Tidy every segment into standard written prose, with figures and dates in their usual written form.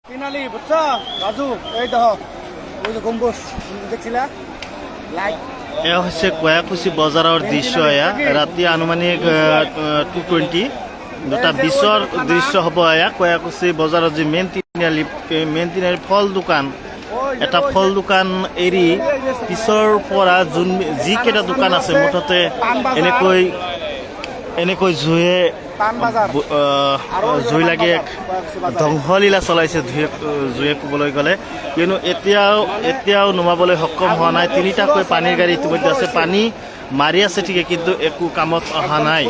Finale বুঝছো রাজু এই দেখো ওই যে গম্বুজ দেখছিলা লাইট এয়া হৈছে কয়াকুছি বজাৰৰ দৃশ্য। এয়া ৰাতি আনুমানিক 2:20 দুটা বিচৰ দৃশ্য হ'ব। এয়া কয়াকুছি বজাৰৰ যি মেইন তিনিআলি ফল দোকান, এটা ফল দোকান এৰি পিছৰ পৰা যিকেইটা দোকান আছে মুঠতে এনেকৈ জুই লাগি এক ধ্বংসলীলা চলাইছে জুয়ে ক'বলৈ গ'লে। কিয়নো এতিয়াও নুমাবলৈ সক্ষম হোৱা নাই। তিনিটাকৈ পানীৰ গাড়ী ইতিমধ্যে আছে, পানী মাৰি আছে ঠিকে, কিন্তু একো কামত অহা নাই।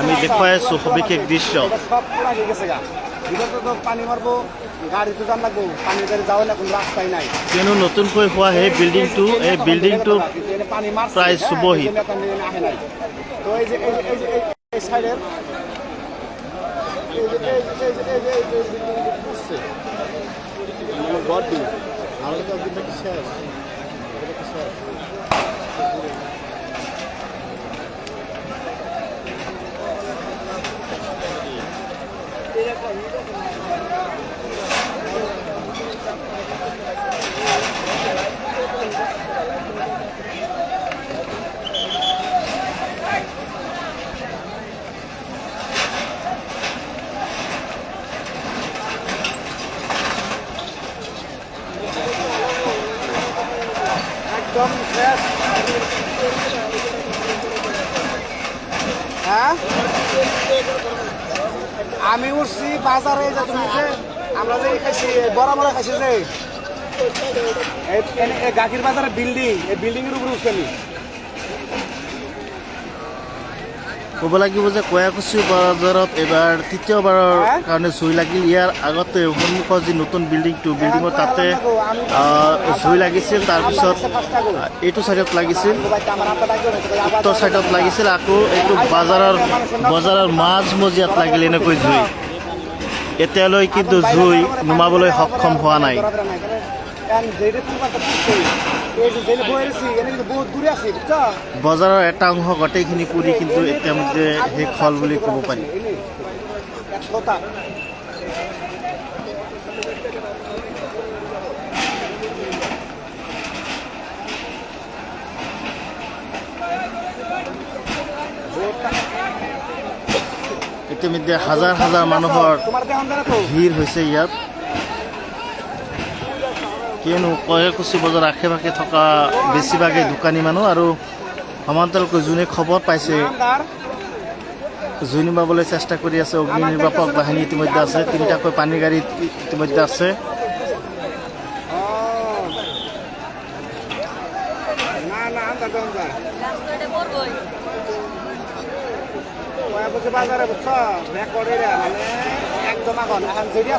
আমি দেখুৱাই আছো সবিশেষ দৃশ্য। কিয়নো নতুনকৈ হোৱা সেই বিল্ডিংটো প্ৰায় চুবহি। হ্যাঁ আমি উঠছি বাজারে যে তুমি যে আমরা যে খাইছি বড় খাইছি যে গাখির বাজারের বিল্ডিং, এই বিল্ডিং এর উপরে উঠছি আমি। ক'ব লাগিব যে কয়াকুছি বজাৰত এইবাৰ তৃতীয়বাৰৰ কাৰণে জুই লাগিল। ইয়াৰ আগতে সন্মুখৰ যি নতুন বিল্ডিঙৰ তাতে জুই লাগিছিল, তাৰপিছত এইটো চাইডত লাগিছিল, উত্তৰ চাইডত লাগিছিল, আকৌ এইটো বজাৰৰ মাজমজিয়াত লাগিল এনেকৈ জুই। এতিয়ালৈ কিন্তু জুই নুমাবলৈ সক্ষম হোৱা নাই। বজাৰৰ এটা অংশ গোটেইখিনি পুৰি কিন্তু ইতিমধ্যে শেষ হ'ল বুলি ক'ব পাৰি। ইতিমধ্যে হাজাৰ হাজাৰ মানুহৰ ভিৰ হৈছে ইয়াত। কিয়নো কয়াকুছি বজাৰ আশে পাশে থকা বেছিভাগেই দোকানী মানুহ, আৰু সমান্তৰালকৈ যোনে খবৰ পাইছে জুই নিভাবলৈ চেষ্টা কৰি আছে। অগ্নি নিৰ্বাপক বাহিনী ইতিমধ্যে আছে, তিনিটাকৈ পানীৰ গাড়ী ইতিমধ্যে আছে।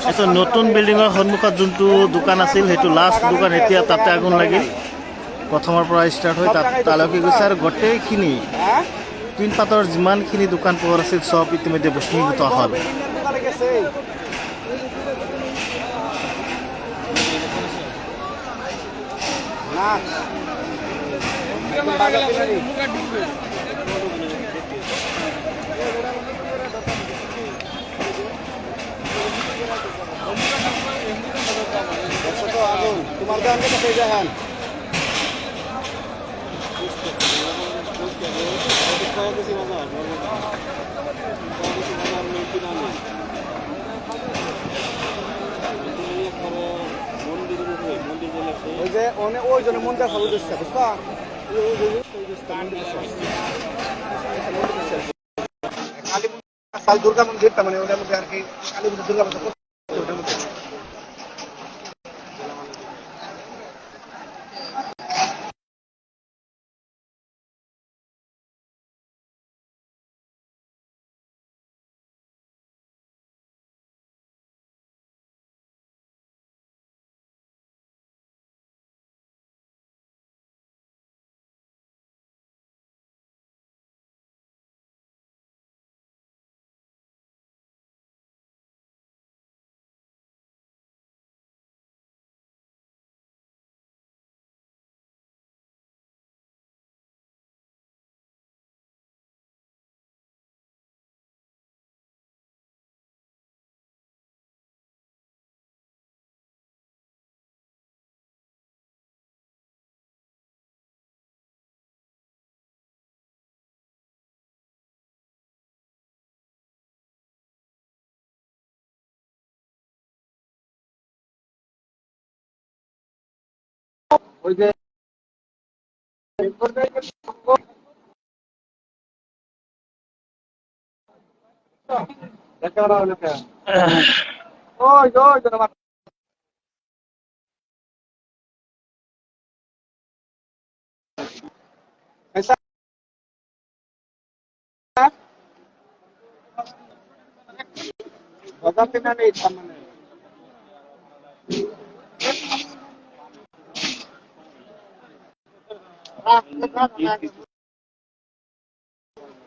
এইটো নতুন বিল্ডিঙৰ সন্মুখত যোনটো দোকান আছিল সেইটো লাষ্ট দোকান, এতিয়া তাতে আগুন লাগিল। প্ৰথমৰ পৰা ষ্টাৰ্ট হৈ তালৈকে গৈছে, আৰু গোটেইখিনি তিনপাতৰ যিমানখিনি দোকান পোহৰ আছিল চব ইতিমধ্যে ভস্মীভূত হ'ল। তোমার দোকান কাছে যান ওই যে ওই জন্য মন্দির ভালো দিচ্ছে বুঝছো, কালী দুর্গা মন্দিরটা মানে ওটার মধ্যে আর কি কালী দুর্গা মন্দির। ওই যে দেখতে পারা হলো কেন? ওই তো আমার ऐसा बताते ना नहीं था मैंने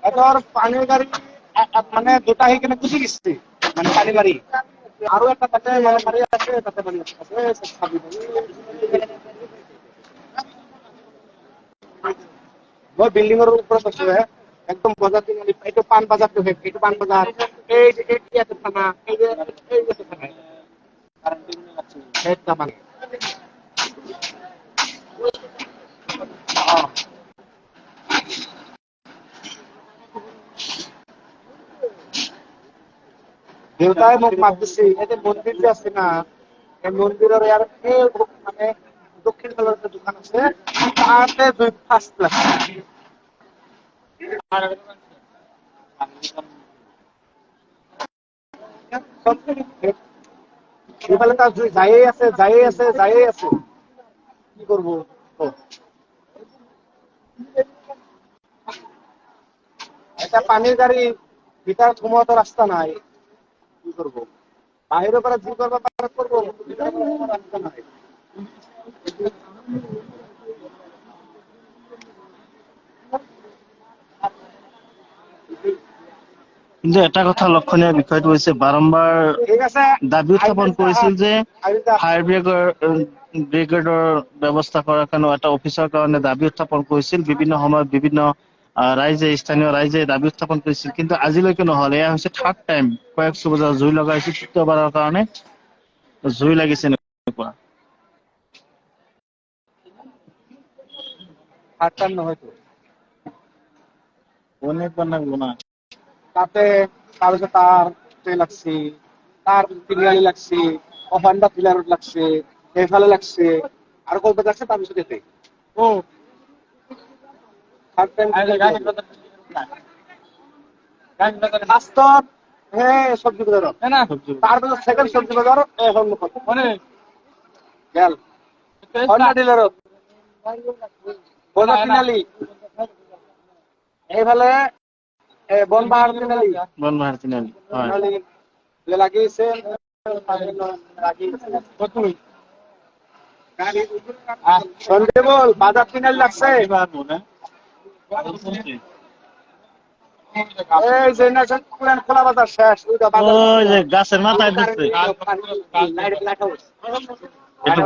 এটা আর পানির গাড়ি মানে দুটা এখানে গুছি গেছে মানে পানি গাড়ি আরো একটা তাতে মানে গাড়ি আছে তাতে গাড়ি আছে সব খাবি वो बिल्डिंग এর উপরে বসে একদম বাজার দিন একটু পান বাজার তো একটু পান বাজার এই যে এই আছে থানা এই যে থানা কারণ দিন আছে এটা মানে দেবতায় মুখ মাপতেছি এই যে মন্দির যে আছে না এই মন্দিরের আর এই মানে দক্ষিণ পাড়ার একটা দোকান আছে তাতে দুই ফার্স্ট ক্লাস এবারে তার যাই আছে কি করবো ও, এটা পানির গাড়ি ভিতর ঘুমাও তো রাস্তা নাই কি করবো বাইরে করে জি করবো পার করবো ভিতরে ঘুমাও রাস্তা নাই কিন্তু এটা কথা লক্ষণীয় বিষয়টো হৈছে বাৰম্বাৰ ঠিক আছে দাবী উত্থাপন কৰিছিল যে আইতা ফায়াৰ ব্ৰিগেডৰ ব্যৱস্থা কৰাৰ কাৰণে এটা অফিচৰ কাৰণে দাবী উত্থাপন কৰিছিল বিভিন্ন সময়ত বিভিন্ন স্থানীয় ৰাইজে দাবী উত্থাপন কৰিছিল কিন্তু আজিলৈকে নহল এয়া হৈছে থাৰ্ড টাইম কয়েকশ বজাৰ জুই লগাইছিল তৃতীয়বাৰৰ কাৰণে জুই লাগিছে এনেকুৱা হাতটান নহয় তো অনেকবার লাগলো না তাতে কাগজে তার লাগছে তার পিলিয়ালি লাগছে অফান্ডা পিলার লাগছে এফালে লাগছে আর কত লাগছে তার পিছনে এতে ও থার্ড টাইম ফার্স্ট হ্যাঁ সবজি বাজার না তারপরে সেকেন্ড সবজি বাজার এখন মানে গেল হন্ডা ডিলার বনা কিনালি এইফালে বনবাহার কিনালি বনবাহাৰ তিনিআলি হয় কিনালি লাগিয়েছে সন্ধ্যে বল বাজার কিনালি লাগছে এই যে নেশন খোলা বাজার শেষ ওইটা বাজার ওই যে গাছের মাথায় দিচ্ছে এইটো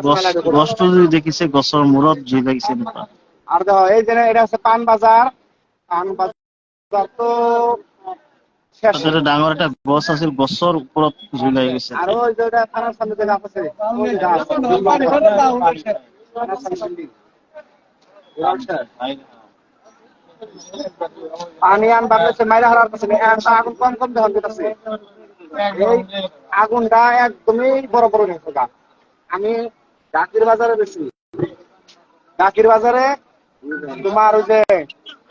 গছটো যদি দেখিছে গছৰ মূৰত জুই লাগিছে এনেকুৱা আর দেখো এই যে এটা হচ্ছে পান বাজার তো শেষ তাতে ডাঙৰ এটা গছ আছিল গছৰ ওপৰত জুই লাগি গৈছে আর ওই যে ওটা থানার সামনে যে গাছ আছে ওই গাছ থানার সামনে পানি আন বাড়ছে মাইরা হারার কাছে আগুন কম কম দেখা যেতেছে এই আগুনটা একদমই বড় বড় নিয়ে গা আমি ডাকির বাজারে বেশি ডাকির বাজারে তোমার ওই যে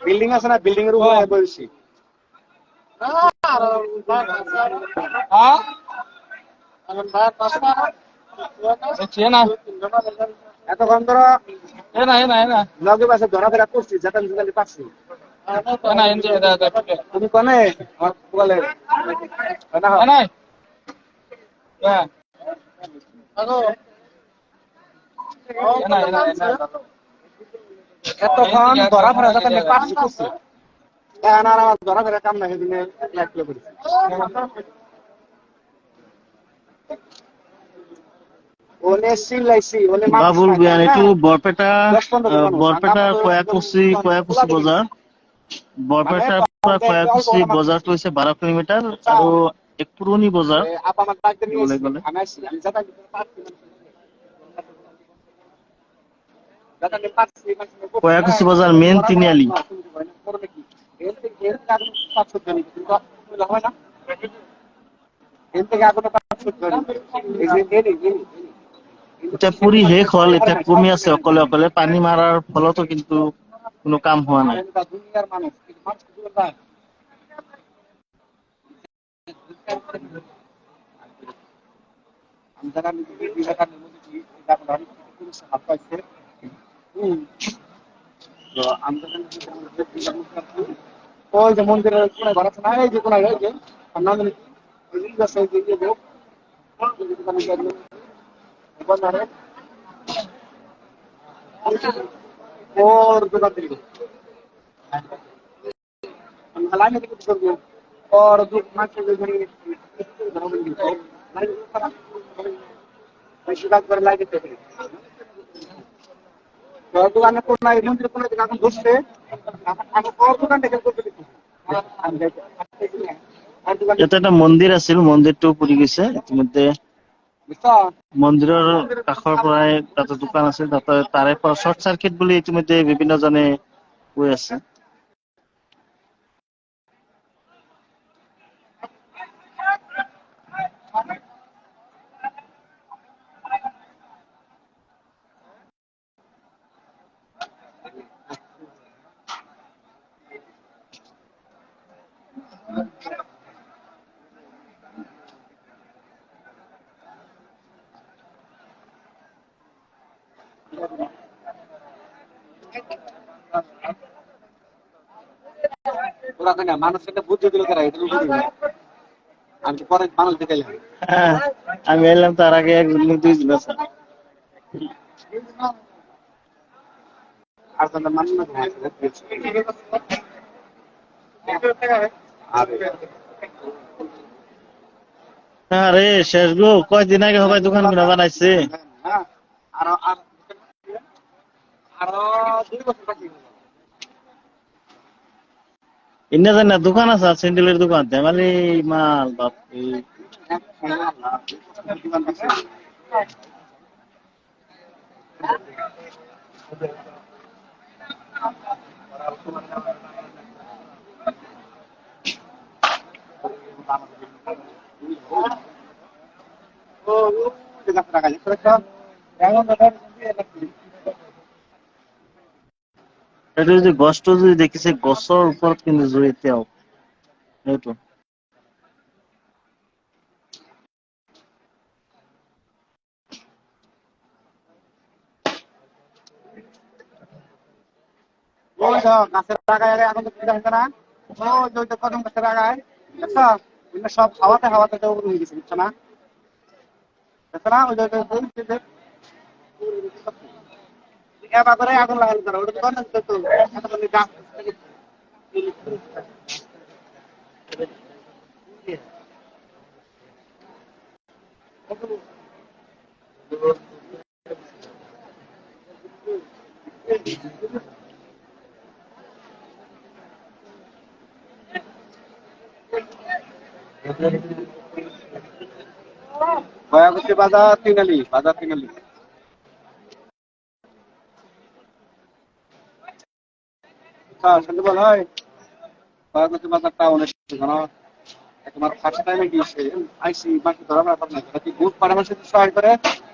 বিল্ডিং আছে না বিল্ডিং এর উপরে বসছি এতক্ষণ ধরো লগে পাশে ধরাফেরা করছি যেটা পাচ্ছি তুমি কনে বলে এতক্ষণ ধরাফেরা যেটা পাচ্ছি করছি এখন আর আমার ধরাফেরা কাম না সেদিনে লাগলে করেছি বাবুল বিয়ান এইটো বৰপেটাৰ কয়াকুছি বজাৰ বৰপেটাৰ পৰা কয়াকুছি বজাৰটো হৈছে 12 কিলোমিটাৰ আৰু এক পুৰণি বজাৰ ক'বলৈ গ'লে কয়াকুছি বজাৰ মেইন তিনিআলি এতিয়া পুৰি শেষ হ'ল, এতিয়া কমি আছে অকলে অকলে। পানী মাৰাৰ ফলতো কিন্তু কোনো কাম হোৱা নাই। দুনিয়ার মানুষ কিন্তু মানুষ কিছু বলতে হয়। আমি যারা নিজেদের বিবেকানন্দের মধ্যে কি এটা আমরা কিছু সাহায্য পাইছে। তো আমরা ওই যে মন্দিরের কোনায় ঘর আছে না, এই যে কোনায় ওই যে নাম জানি কি, ওই যে আছে ওই যে লোক और दुकान देखो हलाने की कुछ कर और दो मार्च के जो शिकायत कर लागे थे तो दुकान को ना मंदिर को ना दुकान दोस्त है हम और दुकान देखे तो ইয়াতে এটা মন্দিৰ আছিল, মন্দিৰটো পুৰি গৈছে ইতিমধ্যে। মন্দিৰৰ কাষৰ পৰাই তাতে দোকান আছিল, তাৰে পৰা শ্বৰ্ট চাৰ্কিট বুলি ইতিমধ্যে বিভিন্ন জনে কৈ আছে। ওরা না মানুষের বুদ্ধি দিল করা এটা বুদ্ধি না আমি তো পরে মানুষ দেখাইলাম আমি এলাম তার আগে একজন দুইজন আছে। আর তো মানুষ না আরে শেষ গো, কয়দিন আগে সবাই দোকান কিনা বানাইছে। আর আর আরো 2 বছর বাকি ইন্না জানি না দোকান আছে, স্যান্ডেলের দোকান, ধেমালি মাল বাপরে। এইটো যদি গছটো যদি দেখিছে, গছৰ ওপৰত কিন্তু জুই এতিয়াও সেইটো। ওই তো গাছের লাগায় এখন তো পূজা হচ্ছে না ওই তো কদম গাছের লাগায় দেখছো এগুলো সব হাওয়াতে হাওয়াতে তো উড়ে গেছে বুঝছো না দেখছো না ওই যে এবার করে আগুন লাগানো করা ওটা তো না তো এতগুলো গাছ গয়াবতী বাজার তিনালি শুনতে বল হয় গয়াবতী বাজার টাউনে জানো তোমার ফার্স্ট টাইমে গিয়েছে আইসি বাকি ধরা ব্যাপার না কি বহুত কড়া মানুষের সহায় করে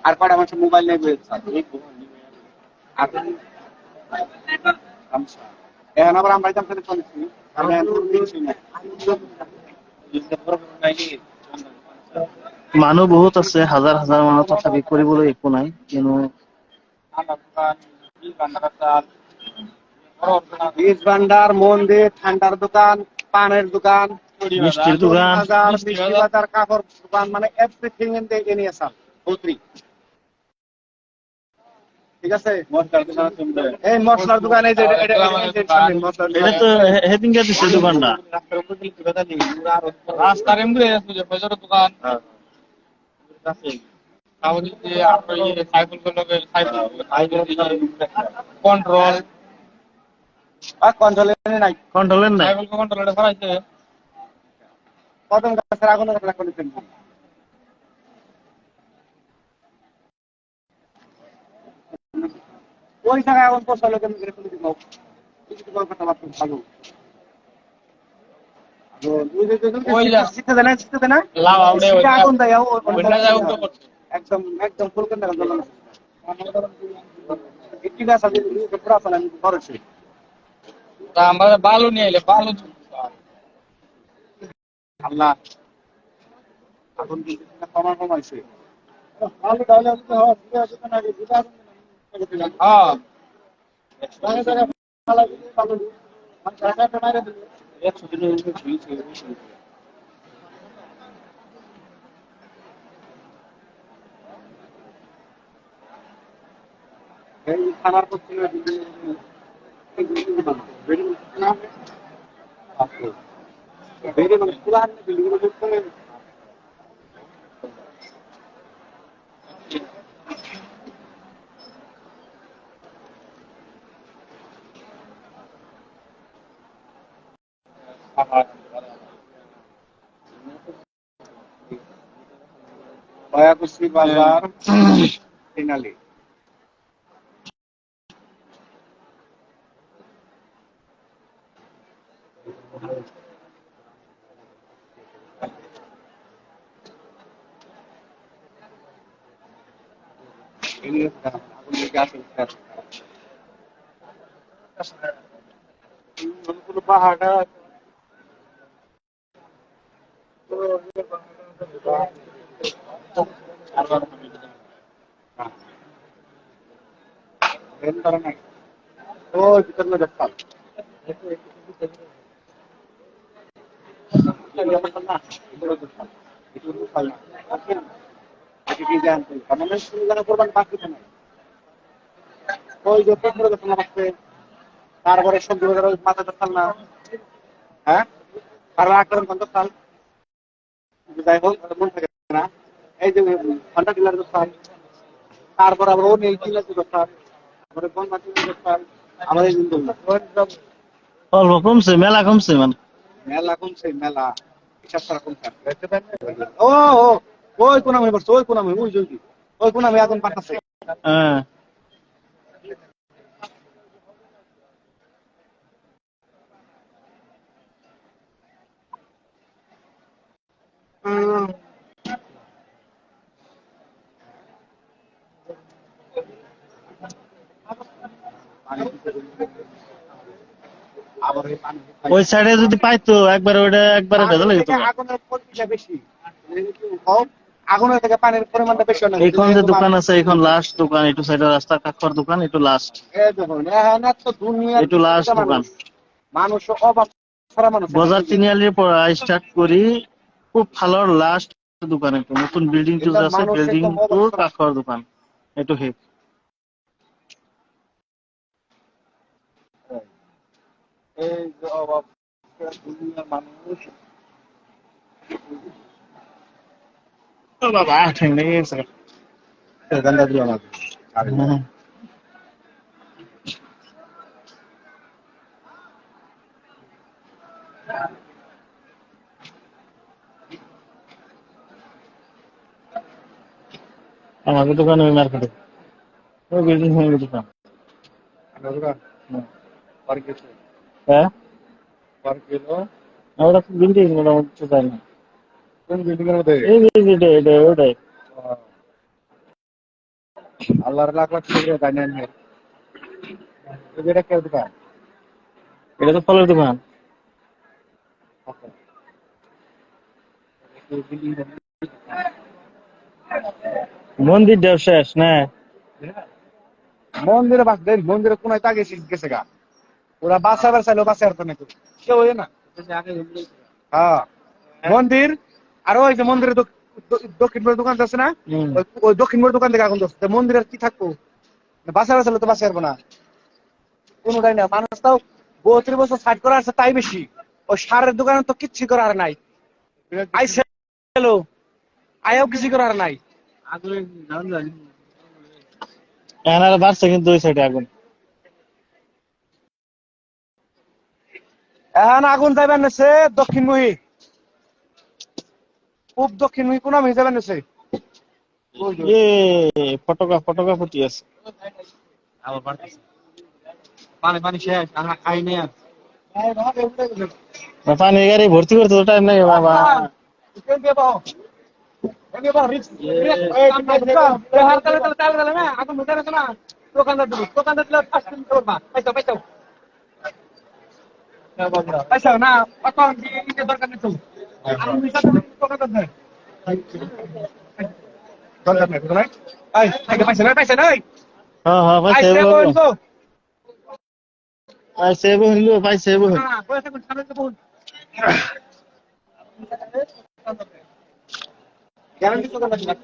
আর কড়া মানুষের মোবাইল নিয়ে বেরোচ্ছে আর এখন আবার আমরা যাম ফেলে চলেছি আমি দিনছি না মানুহ বহুত আছে, হাজাৰ হাজাৰ মানুহ, তথাপি কৰিবলৈ একো নাই। কিয়নো বীজ ভান্ডার মন্দির ঠান্ডার দোকান পানের দোকান মিষ্টির দোকান, বাজার মিষ্টি বাজার কাপড় দোকান মানে এভরিথিং ইন দ্য এনিয়াসাল পোত্রি ঠিক আছে এই মশলার দোকান এই যে এটা তো হেদিনকে দিছে দোকানটা। রাস্তার এমনি বাজারের দোকান কন্ট্রোল কন্ট্রোলে নাই কন্ট্রোলের নাই। কন্ট্রোলে ফরাইছে কদম গাছের আগুন করে ফেলবো ওই জায়গায় এখন পয়সা লোক আমি করে ফেলে দিব কথা বার্তা ভালো লাভ আউডে আগুন দেয় একদম একদম ফুল করে একটি গাছ আছে পুরা ফেলাম খরচে তা আমরা বালু নিয়ে এলে বালু আল্লাহ এখন কমাইছে ভালো তাহলে তো হয় ঠিক আছে না আগে দিদা হ্যাঁ জায়গা জায়গা ফালা দিলে ভালো আর জায়গাটা মাইরে দিলে 100 দিনের উপরে ঝুলছে এই খানার করতে বেরি না আছে বেরি মানে পুরান বিল্ডিং গুলো করতে দয়াকুশি বাজার ফিনালি পাহাড়টা ওই ভিতরে দেখতাম ওই যে তারপরে সবজি বাজার মাথা দেখতাম না হ্যাঁ তারপর আটটা পঞ্চাশ সাল যাই হোক মন থাকে না এই যে ঘন্টা ডিলার দোকান তারপর আবার ও নেই ডিলার দোকান তারপরে বন মাটি দোকান আমাদের অল্প কমছে, মেলা কমছে মানে। মেলা কমছে মেলা হিসাব করা কমছে ও ও ওই কোন আমি বলছি ওই কোন আমি ওই জলদি ওই কোন আমি এখন পাঠাচ্ছে হ্যাঁ আবার এই পানি ওই সাইডে যদি পাইতো একবারে ওইটা একবারে ভেজাল হয়ে যেত। আগুনের পরিমাণটা বেশি আগুনের থেকে পানির পরিমাণটা বেশি না এখন যে দোকান আছে, এখন লাস্ট দোকান, একটু সাইডে রাস্তা কাকর দোকান, একটু লাস্ট, এই দেখুন এখানে তো দুনিয়ার একটু লাস্ট দোকান। মানুষ অভাব ছাড়া মানুষ বাজার তিনিয়ালির পর স্টার্ট করি, খুব ভালো লাস্ট দোকান, একটু নতুন বিল্ডিং টু আছে, বিল্ডিং টু কাকর দোকান, একটু হেক এই যে অভাব দুনিয়ার মানুষ ও বাবা ঠেং লেগে গেছে। গন্ধা দিল না আমাদের দোকান ওই মার্কেটে, ওই বিল্ডিং হয়ে দোকান। হ্যাঁ ওটা তো বিল্ডিং, মোটামুটি তো তাই না, কোন বিল্ডিং এর মধ্যে এই যে এটা ওটাই। আল্লাহর লাখ লাখ শুকরিয়া জানেন এটা কে দোকান এটা তো ফলের দোকান। মন্দিরটাও শেষ না? মন্দিরে বাস দেন মন্দিরে কোনায় তাগে গেছে গা ওরা বাঁচাবার চাইলো বাঁচার তো নাকি কেউ হয় না হ্যাঁ মন্দির আর ওই যে মন্দিরের দক্ষিণ পাড়ের দোকান আছে না ওই দক্ষিণ পাড়ের দোকান থেকে আগুন ধরছে মন্দিরের কি থাকবো বাঁচাবার চাইলে তো বাঁচার না কোনোটাই না মানুষ তাও 32 বছর সাইড করা আছে তাই বেশি ওই সারের দোকানে তো কিচ্ছু করার নাই আইসে গেলো আয়াও কিছু করার নাই এনারা বাড়ছে কিন্তু ওই সাইডে আগুন। এখন আগুন যাইবেন নেছে দক্ষিণমুখী খুব দক্ষিণমুখী কোন আমি যাবেন নেছে এ ফটকা ফটকা ফুটি আছে। পানি পানি শেষ খাই নেই আর পানি গাড়ি ভর্তি করতে তো টাইম লাগে বাবা। এনে বড় রিস্ক এই হার তালে তালে তালে তালে না আগুন মুখে রাখো না দোকানদার দিলে 5 দিন করবা পয়সা পয়সা না কত কি দরকার নেই তো আমি মিশা দোকানদার দেয় দরকার নেই তো নাই এই পয়সা নাই হ্যাঁ হ্যাঁ ভাই আইসে সেব বলবো ভাই সেব হইলো ভাই সেব হইলো না পয়সা কোন সামনে তো বল গ্যারান্টি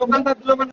দোকানদার দিলো মানে